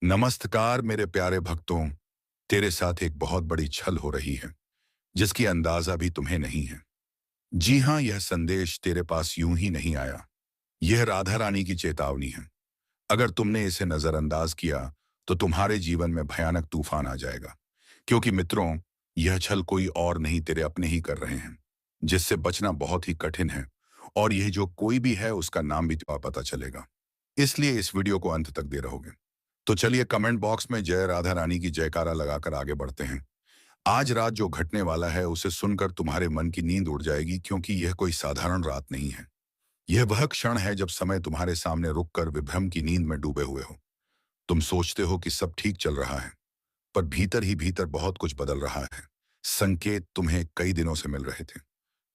नमस्कार मेरे प्यारे भक्तों। तेरे साथ एक बहुत बड़ी छल हो रही है जिसकी अंदाजा भी तुम्हें नहीं है। जी हाँ, यह संदेश तेरे पास यूं ही नहीं आया। यह राधा रानी की चेतावनी है। अगर तुमने इसे नजरअंदाज किया तो तुम्हारे जीवन में भयानक तूफान आ जाएगा। क्योंकि मित्रों, यह छल कोई और नहीं, तेरे अपने ही कर रहे हैं, जिससे बचना बहुत ही कठिन है। और यह जो कोई भी है उसका नाम भी तुम्हें पता चलेगा। इसलिए इस वीडियो को अंत तक दे रहोगे। तो चलिए कमेंट बॉक्स में जय राधा रानी की जयकारा लगाकर आगे बढ़ते हैं। आज रात जो घटने वाला है उसे सुनकर तुम्हारे मन की नींद उड़ जाएगी, क्योंकि यह कोई साधारण रात नहीं है। यह वह क्षण है जब समय तुम्हारे सामने रुककर विभ्रम की नींद में डूबे हुए हो। तुम सोचते हो कि सब ठीक चल रहा है, पर भीतर ही भीतर बहुत कुछ बदल रहा है। संकेत तुम्हें कई दिनों से मिल रहे थे,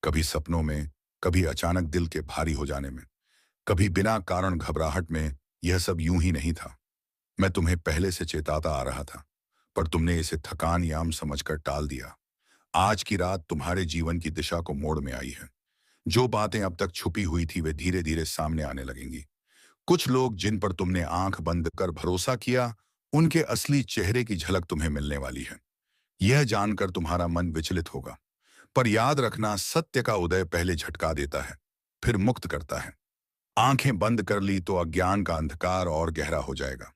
कभी सपनों में, कभी अचानक दिल के भारी हो जाने में, कभी बिना कारण घबराहट में। यह सब यूं ही नहीं था। मैं तुम्हें पहले से चेताता आ रहा था, पर तुमने इसे थकान याम समझकर टाल दिया। आज की रात तुम्हारे जीवन की दिशा को मोड़ में आई है। जो बातें अब तक छुपी हुई थी वे धीरे धीरे सामने आने लगेंगी। कुछ लोग जिन पर तुमने आंख बंद कर भरोसा किया, उनके असली चेहरे की झलक तुम्हें मिलने वाली है। यह जानकर तुम्हारा मन विचलित होगा, पर याद रखना, सत्य का उदय पहले झटका देता है, फिर मुक्त करता है। आंखें बंद कर ली तो अज्ञान का अंधकार और गहरा हो जाएगा।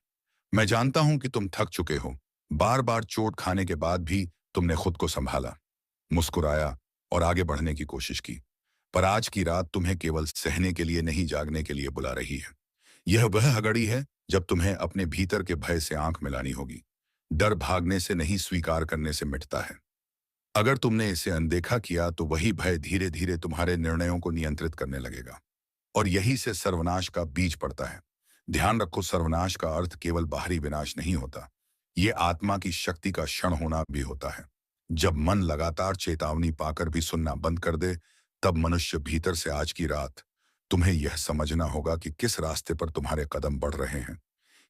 मैं जानता हूं कि तुम थक चुके हो। बार बार चोट खाने के बाद भी तुमने खुद को संभाला, मुस्कुराया और आगे बढ़ने की कोशिश की। पर आज की रात तुम्हें केवल सहने के लिए नहीं, जागने के लिए बुला रही है। यह वह घड़ी है जब तुम्हें अपने भीतर के भय से आंख मिलानी होगी। डर भागने से नहीं, स्वीकार करने से मिटता है। अगर तुमने इसे अनदेखा किया तो वही भय धीरे धीरे तुम्हारे निर्णयों को नियंत्रित करने लगेगा, और यही से सर्वनाश का बीज पड़ता है। ध्यान रखो, सर्वनाश का अर्थ केवल बाहरी विनाश नहीं होता, ये आत्मा की शक्ति का क्षण होना भी होता है। जब मन लगातार चेतावनी पाकर भी सुनना बंद कर दे, तब मनुष्य भीतर से आज की रात तुम्हें यह समझना होगा कि किस रास्ते पर तुम्हारे कदम बढ़ रहे हैं।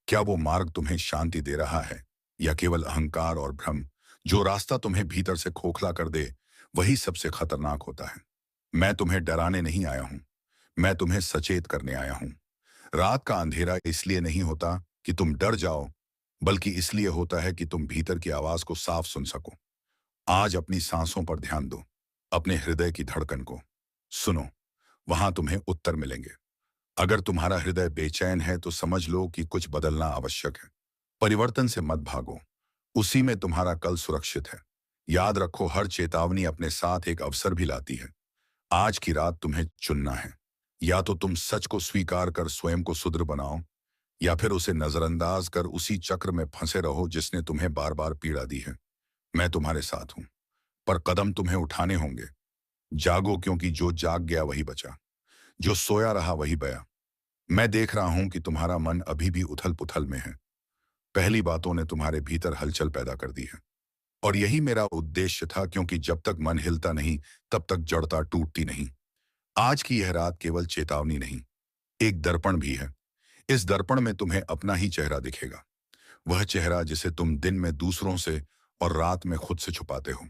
क्या वो मार्ग तुम्हें शांति दे रहा है, या केवल अहंकार और भ्रम? जो रास्ता तुम्हें भीतर से खोखला कर दे, वही सबसे खतरनाक होता है। मैं तुम्हें डराने नहीं आया हूं, मैं तुम्हें सचेत करने आया हूं। रात का अंधेरा इसलिए नहीं होता कि तुम डर जाओ, बल्कि इसलिए होता है कि तुम भीतर की आवाज को साफ सुन सको। आज अपनी सांसों पर ध्यान दो, अपने हृदय की धड़कन को सुनो। वहां तुम्हें उत्तर मिलेंगे। अगर तुम्हारा हृदय बेचैन है तो समझ लो कि कुछ बदलना आवश्यक है। परिवर्तन से मत भागो, उसी में तुम्हारा कल सुरक्षित है। याद रखो, हर चेतावनी अपने साथ एक अवसर भी लाती है। आज की रात तुम्हें चुनना है। या तो तुम सच को स्वीकार कर स्वयं को सुदृढ़ बनाओ, या फिर उसे नजरअंदाज कर उसी चक्र में फंसे रहो जिसने तुम्हें बार बार पीड़ा दी है। मैं तुम्हारे साथ हूं, पर कदम तुम्हें उठाने होंगे। जागो, क्योंकि जो जाग गया वही बचा, जो सोया रहा वही बया। मैं देख रहा हूं कि तुम्हारा मन अभी भी उथल पुथल में है। पहली बातों ने तुम्हारे भीतर हलचल पैदा कर दी है, और यही मेरा उद्देश्य था, क्योंकि जब तक मन हिलता नहीं तब तक जड़ता टूटती नहीं। आज की यह रात केवल चेतावनी नहीं, एक दर्पण भी है। इस दर्पण में तुम्हें अपना ही चेहरा दिखेगा, वह चेहरा जिसे तुम दिन में दूसरों से और रात में खुद से छुपाते हो।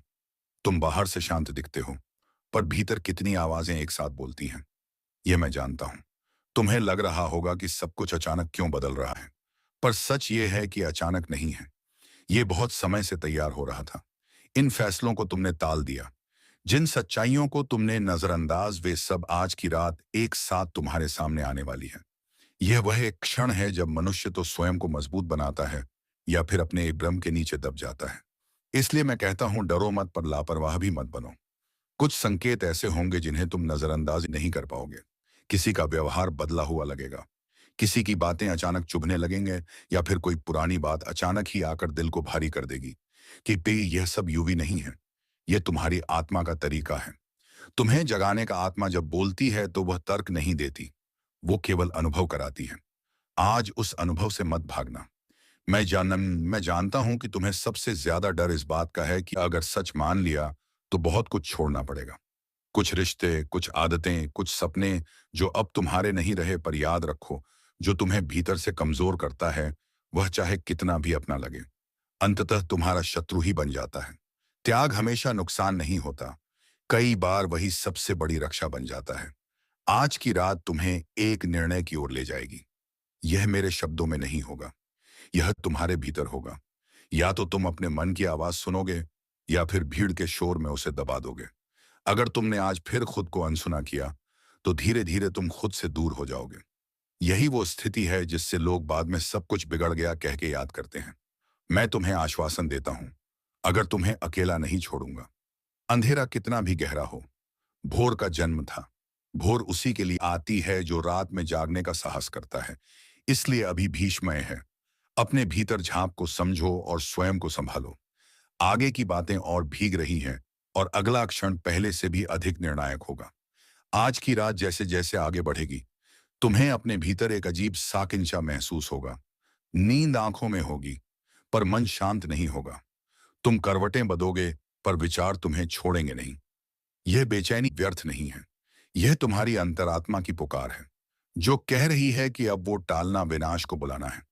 तुम बाहर से शांत दिखते हो, पर भीतर कितनी आवाजें एक साथ बोलती हैं, यह मैं जानता हूं। तुम्हें लग रहा होगा कि सब कुछ अचानक क्यों बदल रहा है, पर सच ये है कि अचानक नहीं है। ये बहुत समय से तैयार हो रहा था। इन फैसलों को तुमने टाल दिया, जिन सच्चाइयों को तुमने नजरअंदाज, वे सब आज की रात एक साथ तुम्हारे सामने आने वाली है। यह वह एक क्षण है जब मनुष्य तो स्वयं को मजबूत बनाता है, या फिर अपने एक भ्रम के नीचे दब जाता है। इसलिए मैं कहता हूं, डरो मत, पर लापरवाह भी मत बनो। कुछ संकेत ऐसे होंगे जिन्हें तुम नजरअंदाज नहीं कर पाओगे। किसी का व्यवहार बदला हुआ लगेगा, किसी की बातें अचानक चुभने लगेंगे, या फिर कोई पुरानी बात अचानक ही आकर दिल को भारी कर देगी। कि पे यह सब यूवी नहीं है, यह तुम्हारी आत्मा का तरीका है। तुम्हें जगाने का आत्मा जब बोलती है तो वह तर्क नहीं देती, वो केवल अनुभव कराती है। आज उस अनुभव से मत भागना। मैं जानता हूं कि तुम्हें सबसे ज्यादा डर इस बात का है कि अगर सच मान लिया तो बहुत कुछ छोड़ना पड़ेगा। कुछ रिश्ते, कुछ आदतें, कुछ सपने जो अब तुम्हारे नहीं रहे। पर याद रखो, जो तुम्हें भीतर से कमजोर करता है, वह चाहे कितना भी अपना लगे, अंततः तुम्हारा शत्रु ही बन जाता है। त्याग हमेशा नुकसान नहीं होता, कई बार वही सबसे बड़ी रक्षा बन जाता है। आज की रात तुम्हें एक निर्णय की ओर ले जाएगी। यह मेरे शब्दों में नहीं होगा, यह तुम्हारे भीतर होगा। या तो तुम अपने मन की आवाज सुनोगे या फिर भीड़ के शोर में उसे दबा दोगे। अगर तुमने आज फिर खुद को अनसुना किया तो धीरे धीरे तुम खुद से दूर हो जाओगे। यही वो स्थिति है जिससे लोग बाद में सब कुछ बिगड़ गया कह के याद करते हैं। मैं तुम्हें आश्वासन देता हूं, अगर तुम्हें अकेला नहीं छोड़ूंगा। अंधेरा कितना भी गहरा हो, भोर का जन्म था। भोर उसी के लिए आती है जो रात में जागने का साहस करता है। इसलिए अभी भीष्मय है। अपने भीतर झांक को समझो और स्वयं को संभालो। आगे की बातें और भीग रही हैं और अगला क्षण पहले से भी अधिक निर्णायक होगा। आज की रात जैसे जैसे आगे बढ़ेगी, तुम्हें अपने भीतर एक अजीब साकिंचा महसूस होगा। नींद आंखों में होगी, पर मन शांत नहीं होगा। तुम करवटें बदोगे, पर विचार तुम्हें छोड़ेंगे नहीं। यह बेचैनी व्यर्थ नहीं है। यह तुम्हारी अंतरात्मा की पुकार है, जो कह रही है कि अब वो टालना विनाश को बुलाना है।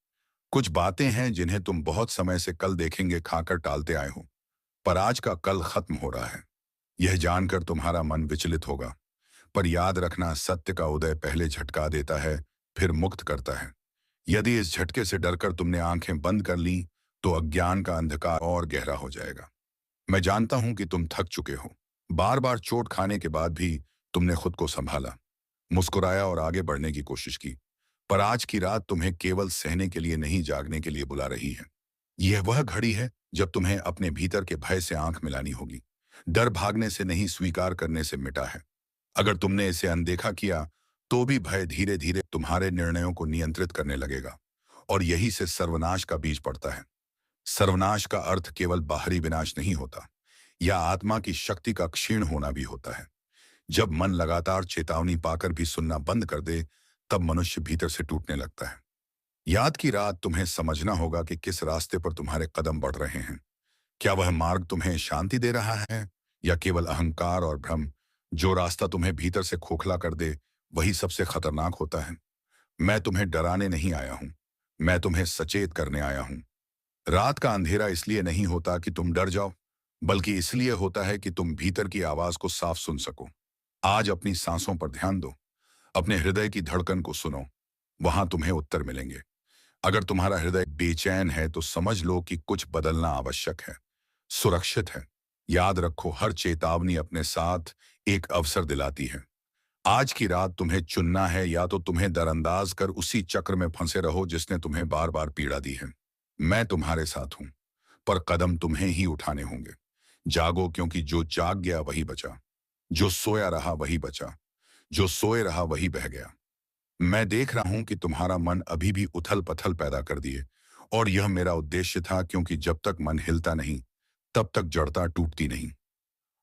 कुछ बातें हैं जिन्हें तुम बहुत समय से कल देखेंगे खाकर टालते आए हो, पर आज का कल खत्म हो रहा है। यह जानकर तुम्हारा मन विचलित होगा, पर याद रखना, सत्य का उदय पहले झटका देता है, फिर मुक्त करता है। यदि इस झटके से डरकर तुमने आंखें बंद कर ली, तो अज्ञान का अंधकार और गहरा हो जाएगा। मैं जानता हूं कि तुम थक चुके हो। बार बार चोट खाने के बाद भी तुमने खुद को संभाला, मुस्कुराया और आगे बढ़ने की कोशिश की। पर आज की रात तुम्हें केवल सहने के लिए नहीं, जागने के लिए बुला रही है। यह वह घड़ी है जब तुम्हें अपने भीतर के भय से आंख मिलानी होगी। डर भागने से नहीं, स्वीकार करने से मिटा है। अगर तुमने इसे अनदेखा किया, तो भी भय धीरे धीरे तुम्हारे निर्णयों को नियंत्रित करने लगेगा, और यही से सर्वनाश का बीज पड़ता है। सर्वनाश का अर्थ केवल बाहरी विनाश नहीं होता, या आत्मा की शक्ति का क्षीण होना भी होता है। जब मन लगातार चेतावनी पाकर भी सुनना बंद कर दे, तब मनुष्य भीतर से टूटने लगता है। याद की रात तुम्हें समझना होगा कि किस रास्ते पर तुम्हारे कदम बढ़ रहे हैं। क्या वह मार्ग तुम्हें शांति दे रहा है, या केवल अहंकार और भ्रम? जो रास्ता तुम्हें भीतर से खोखला कर दे, वही सबसे खतरनाक होता है। मैं तुम्हें डराने नहीं आया हूं, मैं तुम्हें सचेत करने आया हूं। रात का अंधेरा इसलिए नहीं होता कि तुम डर जाओ, बल्कि इसलिए होता है कि तुम भीतर की आवाज को साफ सुन सको। आज अपनी सांसों पर ध्यान दो, अपने हृदय की धड़कन को सुनो। वहां तुम्हें उत्तर मिलेंगे। अगर तुम्हारा हृदय बेचैन है, तो समझ लो कि कुछ बदलना आवश्यक है, सुरक्षित है। याद रखो, हर चेतावनी अपने साथ एक अवसर दिलाती है। आज की रात तुम्हें चुनना है, या तो तुम्हें दरअंदाज कर उसी चक्र में फंसे रहो जिसने तुम्हें बार बार पीड़ा दी है। मैं तुम्हारे साथ हूं, पर कदम तुम्हें ही उठाने होंगे। जागो, क्योंकि जो जाग गया वही बचा, जो सोया रहा वही बचा, जो सोए रहा वही बह गया। मैं देख रहा हूं कि तुम्हारा मन अभी भी उथल पथल पैदा कर दिए, और यह मेरा उद्देश्य था, क्योंकि जब तक मन हिलता नहीं, तब तक जड़ता टूटती नहीं।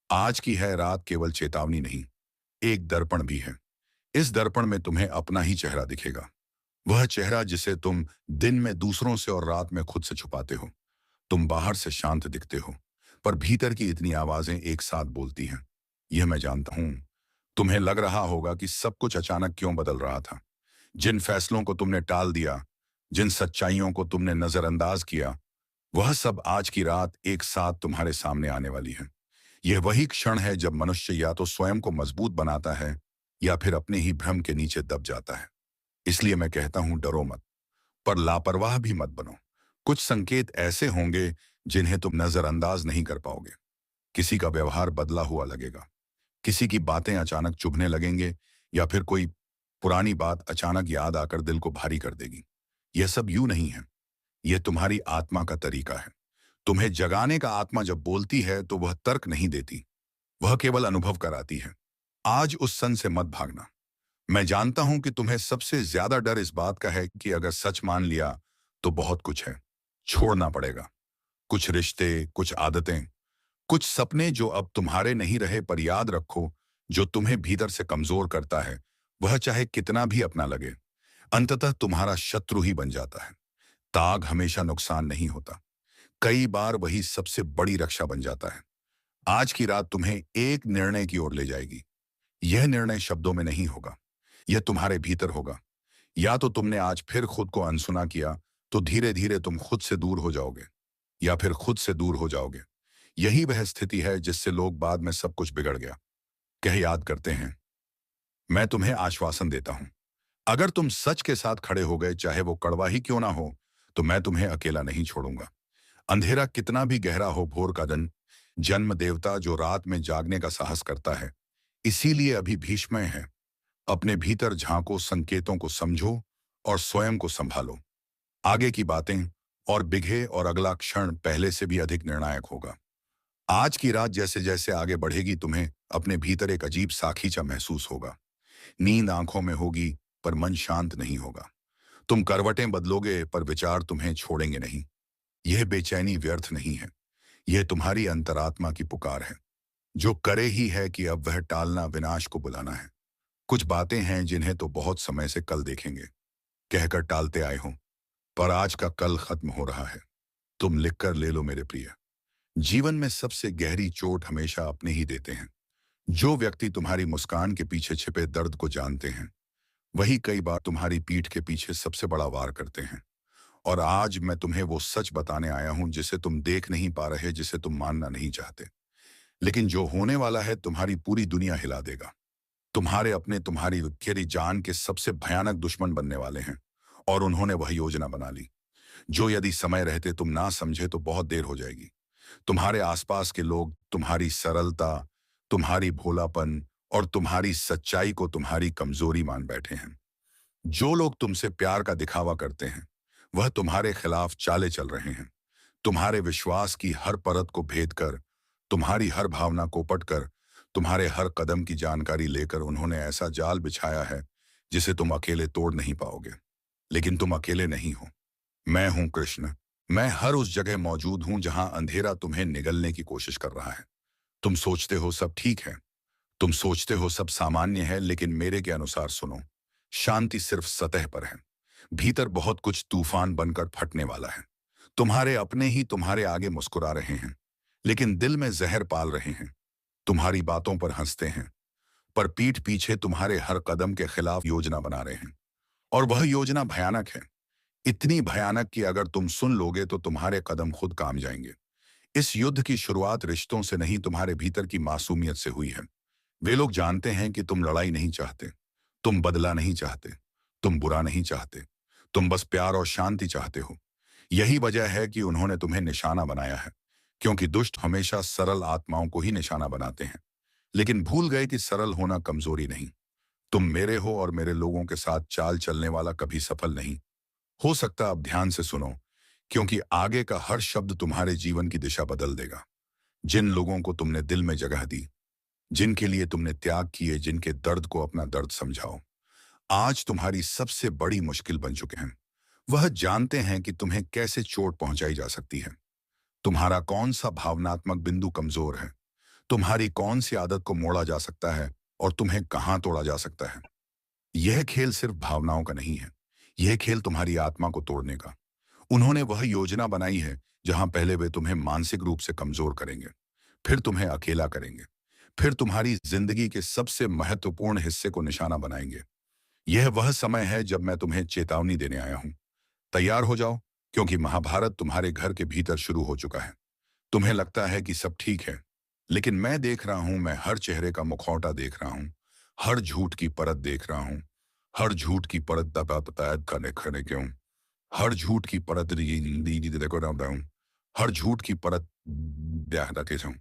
आज की है रात केवल चेतावनी नहीं, एक दर्पण भी है। इस दर्पण में तुम्हें अपना ही चेहरा दिखेगा, वह चेहरा जिसे तुम दिन में दूसरों से और रात में खुद से छुपाते हो। तुम बाहर से शांत दिखते हो, पर भीतर की इतनी आवाजें एक साथ बोलती हैं। यह मैं जानता हूं। तुम्हें लग रहा होगा कि सब कुछ अचानक क्यों बदल रहा था। जिन फैसलों को तुमने टाल दिया, जिन सच्चाइयों को तुमने नजरअंदाज किया, वह सब आज की रात एक साथ तुम्हारे सामने आने वाली है। यह वही क्षण है जब मनुष्य या तो स्वयं को मजबूत बनाता है, या फिर अपने ही भ्रम के नीचे दब जाता है। इसलिए मैं कहता हूं, डरो मत, पर लापरवाह भी मत बनो। कुछ संकेत ऐसे होंगे जिन्हें तुम नजरअंदाज नहीं कर पाओगे। किसी का व्यवहार बदला हुआ लगेगा, किसी की बातें अचानक चुभने लगेंगे, या फिर कोई पुरानी बात अचानक याद आकर दिल को भारी कर देगी। यह सब यूं नहीं है, यह तुम्हारी आत्मा का तरीका है। तुम्हें जगाने का आत्मा जब बोलती है, तो वह तर्क नहीं देती, वह केवल अनुभव कराती है। आज उस सन से मत भागना। मैं जानता हूं कि तुम्हें सबसे ज्यादा डर इस बात का है कि अगर सच मान लिया, तो बहुत कुछ है, छोड़ना पड़ेगा। कुछ रिश्ते, कुछ आदतें, कुछ सपने जो अब तुम्हारे नहीं रहे। पर याद रखो, जो तुम्हें भीतर से कमजोर करता है, वह चाहे कितना भी अपना लगे, अंततः तुम्हारा शत्रु ही बन जाता है। ताग हमेशा नुकसान नहीं होता, कई बार वही सबसे बड़ी रक्षा बन जाता है। आज की रात तुम्हें एक निर्णय की ओर ले जाएगी। यह निर्णय शब्दों में नहीं होगा, यह तुम्हारे भीतर होगा। या तो तुमने आज फिर खुद को अनसुना किया, तो धीरे धीरे तुम खुद से दूर हो जाओगे, या फिर खुद से दूर हो जाओगे। यही वह स्थिति है जिससे लोग बाद में सब कुछ बिगड़ गया कह याद करते हैं। मैं तुम्हें आश्वासन देता हूं, अगर तुम सच के साथ खड़े हो गए, चाहे वो कड़वा ही क्यों ना हो, तो मैं तुम्हें अकेला नहीं छोड़ूंगा। अंधेरा कितना भी गहरा हो, भोर का दिन जन्म देवता जो रात में जागने का साहस करता है, इसीलिए अभी भीष्मय है। अपने भीतर झांको, संकेतों को समझो और स्वयं को संभालो। आगे की बातें और बिघे और अगला क्षण पहले से भी अधिक निर्णायक होगा। आज की रात जैसे जैसे आगे बढ़ेगी, तुम्हें अपने भीतर एक अजीब साखीचा महसूस होगा। नींद आंखों में होगी पर मन शांत नहीं होगा। तुम करवटें बदलोगे पर विचार तुम्हें छोड़ेंगे नहीं। यह बेचैनी व्यर्थ नहीं है, यह तुम्हारी अंतरात्मा की पुकार है, जो करे ही है कि अब वह टालना विनाश को बुलाना है। कुछ बातें हैं जिन्हें तो बहुत समय से कल देखेंगे कहकर टालते आए हो, पर आज का कल खत्म हो रहा है। तुम लिख कर ले लो मेरे प्रिय। जीवन में सबसे गहरी चोट हमेशा अपने ही देते हैं। जो व्यक्ति तुम्हारी मुस्कान के पीछे छिपे दर्द को जानते हैं, वही कई बार तुम्हारी पीठ के पीछे सबसे बड़ा वार करते हैं। और आज मैं तुम्हें वो सच बताने आया हूं जिसे तुम देख नहीं पा रहे, जिसे तुम मानना नहीं चाहते, लेकिन जो होने वाला है तुम्हारी पूरी दुनिया हिला देगा। तुम्हारे अपने तुम्हारी तेरी जान के सबसे भयानक दुश्मन बनने वाले हैं, और उन्होंने वह योजना बना ली जो यदि समय रहते तुम ना समझे तो बहुत देर हो जाएगी। तुम्हारे आसपास के लोग तुम्हारी सरलता, तुम्हारी भोलापन और तुम्हारी सच्चाई को तुम्हारी कमजोरी मान बैठे हैं। जो लोग तुमसे प्यार का दिखावा करते हैं, वह तुम्हारे खिलाफ चाले चल रहे हैं। तुम्हारे विश्वास की हर परत को भेद कर, तुम्हारी हर भावना को पटकर, तुम्हारे हर कदम की जानकारी लेकर उन्होंने ऐसा जाल बिछाया है जिसे तुम अकेले तोड़ नहीं पाओगे। लेकिन तुम अकेले नहीं हो। मैं हूं कृष्ण। मैं हर उस जगह मौजूद हूं जहां अंधेरा तुम्हें निगलने की कोशिश कर रहा है। तुम सोचते हो सब ठीक है, तुम सोचते हो सब सामान्य है, लेकिन मेरे के अनुसार सुनो, शांति सिर्फ सतह पर है। भीतर बहुत कुछ तूफान बनकर फटने वाला है। तुम्हारे अपने ही तुम्हारे आगे मुस्कुरा रहे हैं, लेकिन दिल में जहर पाल रहे हैं। तुम्हारी बातों पर हंसते हैं, पर पीठ पीछे तुम्हारे हर कदम के खिलाफ योजना बना रहे हैं। और वह योजना भयानक है, इतनी भयानक कि अगर तुम सुन लोगे तो तुम्हारे कदम खुद काम जाएंगे। इस युद्ध की शुरुआत रिश्तों से नहीं, तुम्हारे भीतर की मासूमियत से हुई है। वे लोग जानते हैं कि तुम लड़ाई नहीं चाहते, तुम बदला नहीं चाहते, तुम बुरा नहीं चाहते, तुम बस प्यार और शांति चाहते हो। यही वजह है कि उन्होंने तुम्हें निशाना बनाया है, क्योंकि दुष्ट हमेशा सरल आत्माओं को ही निशाना बनाते हैं, लेकिन भूल गए कि सरल होना कमजोरी नहीं। तुम मेरे हो और मेरे लोगों के साथ चाल चलने वाला कभी सफल नहीं हो सकता। अब ध्यान से सुनो, क्योंकि आगे का हर शब्द तुम्हारे जीवन की दिशा बदल देगा। जिन लोगों को तुमने दिल में जगह दी, जिनके लिए तुमने त्याग किए, जिनके दर्द को अपना दर्द समझाओ, आज तुम्हारी सबसे बड़ी मुश्किल बन चुके हैं। वह जानते हैं कि तुम्हें कैसे चोट पहुंचाई जा सकती है, तुम्हारा कौन सा भावनात्मक बिंदु कमजोर है, तुम्हारी कौन सी आदत को मोड़ा जा सकता है और तुम्हें कहां तोड़ा जा सकता है। यह खेल सिर्फ भावनाओं का नहीं है, यह खेल तुम्हारी आत्मा को तोड़ने का। उन्होंने वह योजना बनाई है जहां पहले वे तुम्हें मानसिक रूप से कमजोर करेंगे, फिर तुम्हें अकेला करेंगे, फिर तुम्हारी जिंदगी के सबसे महत्वपूर्ण हिस्से को निशाना बनाएंगे। यह वह समय है जब मैं तुम्हें चेतावनी देने आया हूं। तैयार हो जाओ, क्योंकि महाभारत तुम्हारे घर के भीतर शुरू हो चुका है। तुम्हें लगता है कि सब ठीक है, लेकिन मैं देख रहा हूं, मैं हर चेहरे का मुखौटा देख रहा हूं, हर झूठ की परत देख रहा हूं, हर झूठ की परत दबातायत करने खड़े क्यों, हर झूठ की परत देखो रहा हूं, हर झूठ की परत रखे हूं,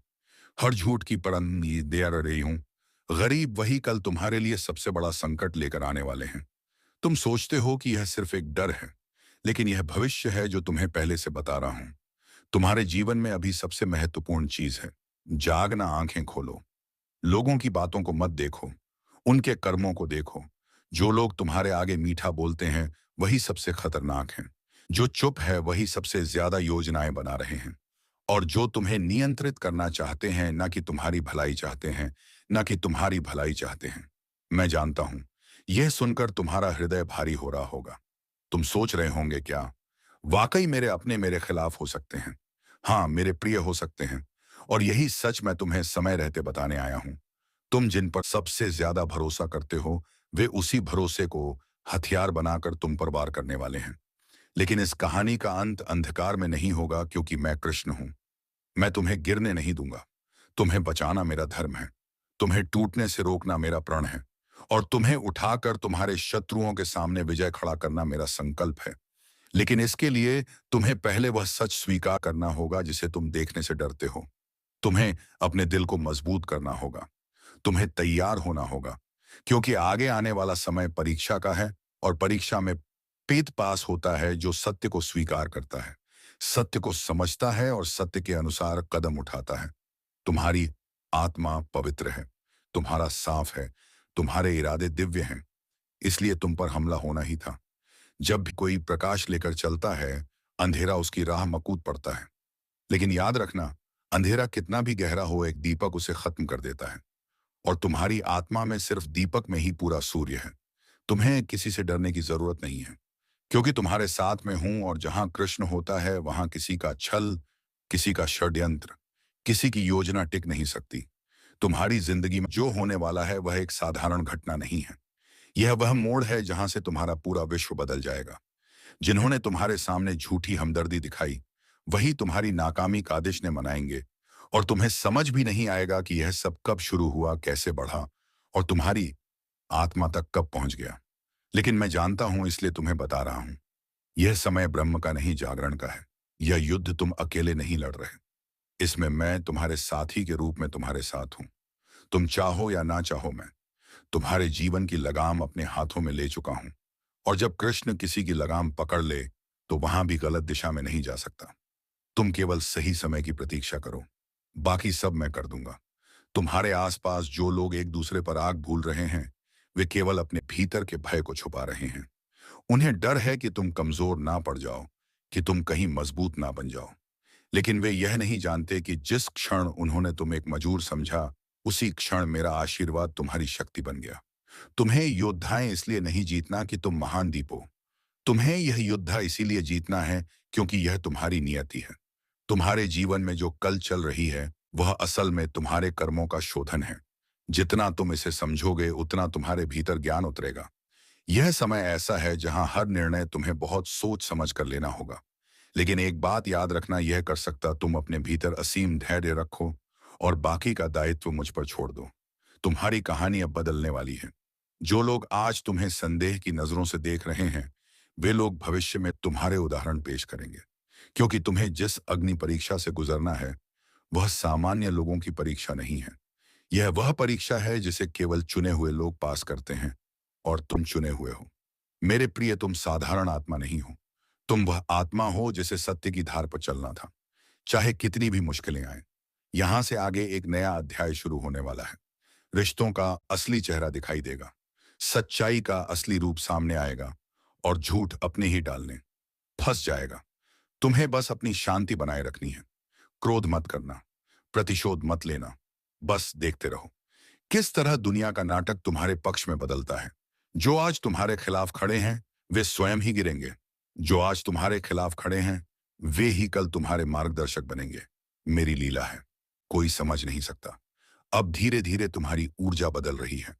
हर झूठ की परत दे रही हूं। गरीब वही कल तुम्हारे लिए सबसे बड़ा संकट लेकर आने वाले हैं। तुम सोचते हो कि यह सिर्फ एक डर है, लेकिन यह भविष्य है जो तुम्हें पहले से बता रहा हूं। तुम्हारे जीवन में अभी सबसे महत्वपूर्ण चीज है जागना। आंखें खोलो, लोगों की बातों को मत देखो, उनके कर्मों को देखो। जो लोग तुम्हारे आगे मीठा बोलते हैं वही सबसे खतरनाक हैं। जो चुप है वही सबसे ज्यादा योजनाएं बना रहे हैं। और जो तुम्हें नियंत्रित करना चाहते हैं, ना कि तुम्हारी भलाई चाहते हैं, ना कि तुम्हारी भलाई चाहते हैं। मैं जानता हूं, यह सुनकर तुम्हारा हृदय भारी हो रहा होगा। तुम सोच रहे होंगे, क्या वाकई मेरे अपने मेरे खिलाफ हो सकते हैं? हाँ, मेरे प्रिय हो सकते हैं। और यही सच मैं तुम्हें समय रहते बताने आया हूं। तुम जिन पर सबसे ज्यादा भरोसा करते हो, वे उसी भरोसे को हथियार बनाकर तुम पर वार करने वाले हैं। लेकिन इस कहानी का अंत अंधकार में नहीं होगा, क्योंकि मैं कृष्ण हूं। मैं तुम्हें गिरने नहीं दूंगा। तुम्हें बचाना मेरा धर्म है, तुम्हें टूटने से रोकना मेरा प्रण है, और तुम्हें उठाकर तुम्हारे शत्रुओं के सामने विजय खड़ा करना मेरा संकल्प है। लेकिन इसके लिए तुम्हें पहले वह सच स्वीकार करना होगा जिसे तुम देखने से डरते हो। तुम्हें अपने दिल को मजबूत करना होगा। तुम्हें तैयार होना होगा, क्योंकि आगे आने वाला समय परीक्षा का है, और परीक्षा में पेत पास होता है जो सत्य को स्वीकार करता है, सत्य को समझता है और सत्य के अनुसार कदम उठाता है। तुम्हारी आत्मा पवित्र है, तुम्हारा साफ है, तुम्हारे इरादे दिव्य हैं, इसलिए तुम पर हमला होना ही था। जब भी कोई प्रकाश लेकर चलता है, अंधेरा उसकी राह मकूद पड़ता है। लेकिन याद रखना, अंधेरा कितना भी गहरा हो, एक दीपक उसे खत्म कर देता है। और तुम्हारी आत्मा में सिर्फ दीपक में ही पूरा सूर्य है। तुम्हें किसी से डरने की जरूरत नहीं है, क्योंकि तुम्हारे साथ में हूं, और जहां कृष्ण होता है वहां किसी का छल, किसी का षड्यंत्र, किसी की योजना टिक नहीं सकती। तुम्हारी जिंदगी में जो होने वाला है वह एक साधारण घटना नहीं है। यह वह मोड़ है जहां से तुम्हारा पूरा विश्व बदल जाएगा। जिन्होंने तुम्हारे सामने झूठी हमदर्दी दिखाई, वही तुम्हारी नाकामी का जश्न मनाएंगे, और तुम्हें समझ भी नहीं आएगा कि यह सब कब शुरू हुआ, कैसे बढ़ा, और तुम्हारी आत्मा तक कब पहुंच गया। लेकिन मैं जानता हूं, इसलिए तुम्हें बता रहा हूं। यह समय ब्रह्म का नहीं, जागरण का है। यह युद्ध तुम अकेले नहीं लड़ रहे। इसमें मैं तुम्हारे साथी के रूप में तुम्हारे साथ हूं। तुम चाहो या ना चाहो, मैं तुम्हारे जीवन की लगाम अपने हाथों में ले चुका हूं। और जब कृष्ण किसी की लगाम पकड़ ले, तो वहां भी गलत दिशा में नहीं जा सकता। तुम केवल सही समय की प्रतीक्षा करो, बाकी सब मैं कर दूंगा। तुम्हारे आसपास जो लोग एक दूसरे पर आग भूल रहे हैं, वे केवल अपने भीतर के भय को छुपा रहे हैं। उन्हें डर है कि तुम कमजोर ना पड़ जाओ, कि तुम कहीं मजबूत ना बन जाओ। लेकिन वे यह नहीं जानते कि जिस क्षण उन्होंने तुम एक मजूर समझा, उसी क्षण मेरा आशीर्वाद तुम्हारी शक्ति बन गया। तुम्हें योद्धाएं इसलिए नहीं जीतना कि तुम महान दीपो। तुम्हें यह युद्ध इसीलिए जीतना है क्योंकि यह तुम्हारी नियति है। तुम्हारे जीवन में जो कल चल रही है, वह असल में तुम्हारे कर्मों का शोधन है। जितना तुम इसे समझोगे, उतना तुम्हारे भीतर ज्ञान उतरेगा। यह समय ऐसा है जहां हर निर्णय तुम्हें बहुत सोच समझ कर लेना होगा। लेकिन एक बात याद रखना, यह कर सकता तुम अपने भीतर असीम धैर्य रखो, और बाकी का दायित्व मुझ पर छोड़ दो। तुम्हारी कहानी अब बदलने वाली है। जो लोग आज तुम्हें संदेह की नजरों से देख रहे हैं, वे लोग भविष्य में तुम्हारे उदाहरण पेश करेंगे। क्योंकि तुम्हें जिस अग्नि परीक्षा से गुजरना है, वह सामान्य लोगों की परीक्षा नहीं है। यह वह परीक्षा है जिसे केवल चुने हुए लोग पास करते हैं, और तुम चुने हुए हो। मेरे प्रिय, तुम साधारण आत्मा नहीं हो। तुम वह आत्मा हो जिसे सत्य की धार पर चलना था, चाहे कितनी भी मुश्किलें आए। यहां से आगे एक नया अध्याय शुरू होने वाला है। रिश्तों का असली चेहरा दिखाई देगा, सच्चाई का असली रूप सामने आएगा, और झूठ अपने ही डालने फंस जाएगा। तुम्हें बस अपनी शांति बनाए रखनी है। क्रोध मत करना, प्रतिशोध मत लेना। बस देखते रहो किस तरह दुनिया का नाटक तुम्हारे पक्ष में बदलता है। जो आज तुम्हारे खिलाफ खड़े हैं, वे स्वयं ही गिरेंगे। जो आज तुम्हारे खिलाफ खड़े हैं, वे ही कल तुम्हारे मार्गदर्शक बनेंगे। मेरी लीला है, कोई समझ नहीं सकता। अब धीरे धीरे तुम्हारी ऊर्जा बदल रही है।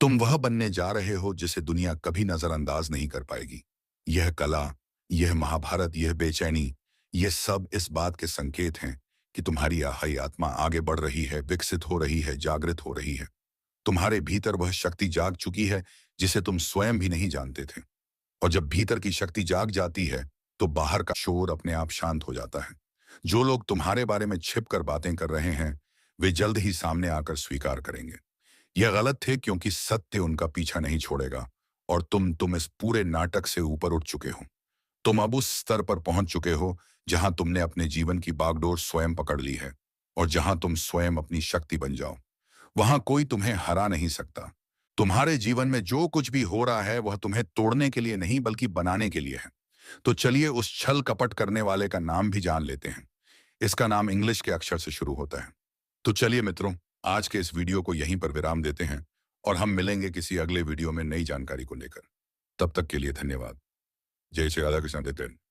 तुम वह बनने जा रहे हो जिसे दुनिया कभी नजरअंदाज नहीं कर पाएगी। यह कला, यह महाभारत, यह बेचैनी, यह सब इस बात के संकेत हैं कि तुम्हारी आहाई आत्मा आगे बढ़ रही है, विकसित हो रही है, जागृत हो रही है। तुम्हारे भीतर वह शक्ति जाग चुकी है जिसे तुम स्वयं भी नहीं जानते थे। और जब भीतर की शक्ति जाग जाती है, तो बाहर का शोर अपने आप शांत हो जाता है। जो लोग तुम्हारे बारे में छिप कर बातें कर रहे हैं, वे जल्द ही सामने आकर स्वीकार करेंगे। यह गलत थे, क्योंकि सत्य उनका पीछा नहीं छोड़ेगा। और तुम इस पूरे नाटक से ऊपर उठ चुके हो। तुम अब उस स्तर पर पहुंच चुके हो जहां तुमने अपने जीवन की बागडोर स्वयं पकड़ ली है। और जहां तुम स्वयं अपनी शक्ति बन जाओ, वहां कोई तुम्हें हरा नहीं सकता। तुम्हारे जीवन में जो कुछ भी हो रहा है, वह तुम्हें तोड़ने के लिए नहीं, बल्कि बनाने के लिए है। तो चलिए उस छल कपट करने वाले का नाम भी जान लेते हैं। इसका नाम इंग्लिश के अक्षर से शुरू होता है। तो चलिए मित्रों, आज के इस वीडियो को यहीं पर विराम देते हैं, और हम मिलेंगे किसी अगले वीडियो में नई जानकारी को लेकर। तब तक के लिए धन्यवाद। जय श्री राधा कृष्ण देते।